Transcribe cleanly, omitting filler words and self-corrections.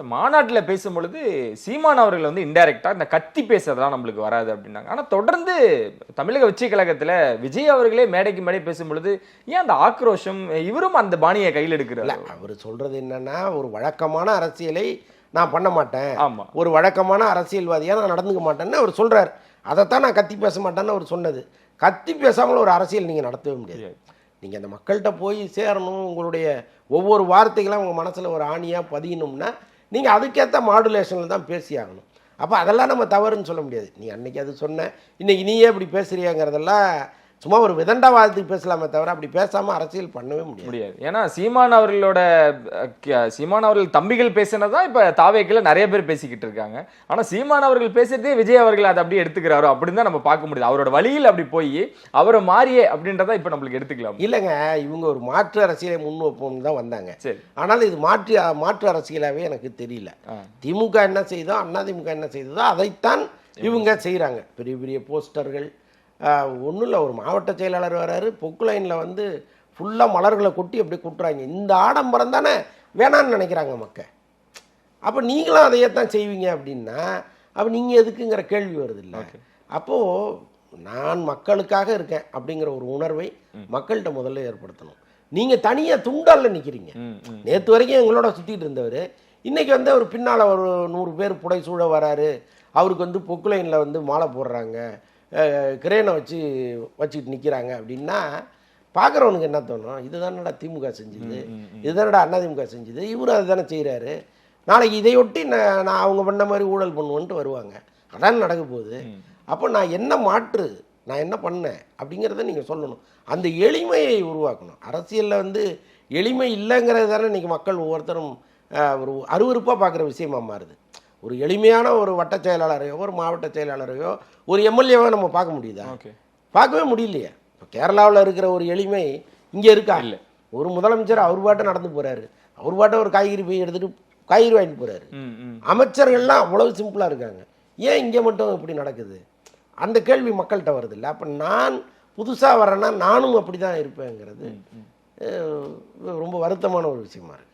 Sir மாநாட்டில் பேசும்பொழுது சீமான் அவர்கள் வந்து இன்டைரக்டா இந்த கத்தி பேசுறதுலாம் நம்மளுக்கு வராது அப்படின்னாங்க. ஆனா தொடர்ந்து தமிழக வெற்றி கழகத்துல விஜய் அவர்களே மேடைக்கு மேடை பேசும்பொழுது ஏன் அந்த ஆக்ரோஷம், இவரும் அந்த பாணியை கையில் எடுக்கிறார்? அவர் சொல்றது என்னன்னா, ஒரு வழக்கமான அரசியலை நான் பண்ண மாட்டேன், ஆமா, ஒரு வழக்கமான அரசியல்வாதியா நான் நடந்துக்க மாட்டேன்னு அவர் சொல்றாரு. அதைத்தான் நான் கத்தி பேச மாட்டேன்னு அவர் சொன்னது. கத்தி பேசாமல் ஒரு அரசியல் நீங்கள் நடத்தவே முடியாது. நீங்கள் அந்த மக்கள்கிட்ட போய் சேரணும், உங்களுடைய ஒவ்வொரு வார்த்தைகளும் உங்கள் மனசில் ஒரு ஆணியாக பதியணும்னா நீங்கள் அதுக்கேற்ற மாடுலேஷனில் தான் பேசி ஆகணும். அப்போ அதெல்லாம் நம்ம தவறுன்னு சொல்ல முடியாது. நீ அன்றைக்கி அது சொன்ன, இன்றைக்கி நீயே இப்படி பேசுறியாங்கிறதெல்லாம் சும்மா ஒரு விதண்டாவாதத்துக்கு பேசலாமே தவிர அப்படி பேசாமல் அரசியல் பண்ணவே முடியாது. ஏன்னா சீமான் அவர்கள் தம்பிகள் பேசினதான் இப்போ தாவேக்கில் நிறைய பேர் பேசிக்கிட்டு இருக்காங்க. ஆனால் சீமான் அவர்கள் பேசுறதே விஜய் அவர்கள் அதை அப்படியே எடுத்துக்கிறாரோ அப்படின்னு தான் நம்ம பார்க்க முடியுது. அவரோட வழியில் அப்படி போய் அவரை மாறியே அப்படின்றத இப்போ நம்மளுக்கு எடுத்துக்கலாம். இல்லைங்க, இவங்க ஒரு மாற்று அரசியலை முன் வைப்போம்னு தான் வந்தாங்க. சரி, ஆனால் இது மாற்று அரசியலாகவே எனக்கு தெரியல. திமுக என்ன செய்தோ, அதிமுக என்ன செய்ததோ அதைத்தான் இவங்க செய்கிறாங்க. பெரிய பெரிய போஸ்டர்கள், ஒன்றும் இல்லை, ஒரு மாவட்ட செயலாளர் வராரு, பொக்கு லைனில் வந்து ஃபுல்லாக மலர்களை கொட்டி அப்படியே கொட்டுறாங்க. இந்த ஆடம்பரம் தானே வேணான்னு நினைக்கிறாங்க மக்கள். அப்போ நீங்களும் அதையே தான் செய்வீங்க அப்படின்னா அப்போ நீங்கள் எதுக்குங்கிற கேள்வி வருது இல்லை. அப்போது நான் மக்களுக்காக இருக்கேன் அப்படிங்கிற ஒரு உணர்வை மக்கள்கிட்ட முதல்ல ஏற்படுத்தணும். நீங்கள் தனியாக துண்டாலில் நிற்கிறீங்க. நேற்று வரைக்கும் எங்களோட சுற்றிட்டு இருந்தவர் இன்றைக்கி வந்து அவர் பின்னால் ஒரு 100 பேர் புடை சூழ வராரு. அவருக்கு வந்து பொக்கு லைனில் வந்து மாலை போடுறாங்க, கிரேனை வச்சுக்கிட்டு நிற்கிறாங்க அப்படின்னா பார்க்குறவனுக்கு என்ன தோணும்? இதுதானடா திமுக செஞ்சுது, இதுதானடா அதிமுக செஞ்சுது, இவரும் அது தானே செய்கிறாரு, நாளைக்கு இதையொட்டி நான் அவங்க பண்ண மாதிரி ஊழல் பண்ணுவேன்ட்டு வருவாங்க. அதான் நடக்க போகுது. அப்போ நான் என்ன மாற்று, நான் என்ன பண்ணேன் அப்படிங்கிறத நீங்கள் சொல்லணும். அந்த எளிமையை உருவாக்கணும். அரசியலில் வந்து எளிமை இல்லைங்கிறது தானே இன்றைக்கி மக்கள் ஒவ்வொருத்தரும் ஒரு அருவருப்பாக பார்க்குற விஷயமாக மாறுது. ஒரு எளிமையான ஒரு வட்ட செயலாளரையோ ஒரு மாவட்ட செயலாளரையோ ஒரு எம்எல்ஏவோ நம்ம பார்க்க முடியுதா? பார்க்கவே முடியலையே. இப்போ கேரளாவில் இருக்கிற ஒரு எளிமை இங்கே இருக்கா? இல்லை. ஒரு முதலமைச்சர் அவர் பாட்டை நடந்து போகிறாரு, அவர் பாட்டை ஒரு காய்கறி போய் எடுத்துகிட்டு காய்கறி வாங்கிட்டு போகிறாரு. அமைச்சர்கள்லாம் அவ்வளவு சிம்பிளாக இருக்காங்க. ஏன் இங்கே மட்டும் இப்படி நடக்குது? அந்த கேள்வி மக்கள்கிட்ட வருது இல்லை. அப்போ நான் புதுசாக வரேன்னா நானும் அப்படி தான் இருப்பேங்கிறது ரொம்ப வருத்தமான ஒரு விஷயமா இருக்குது.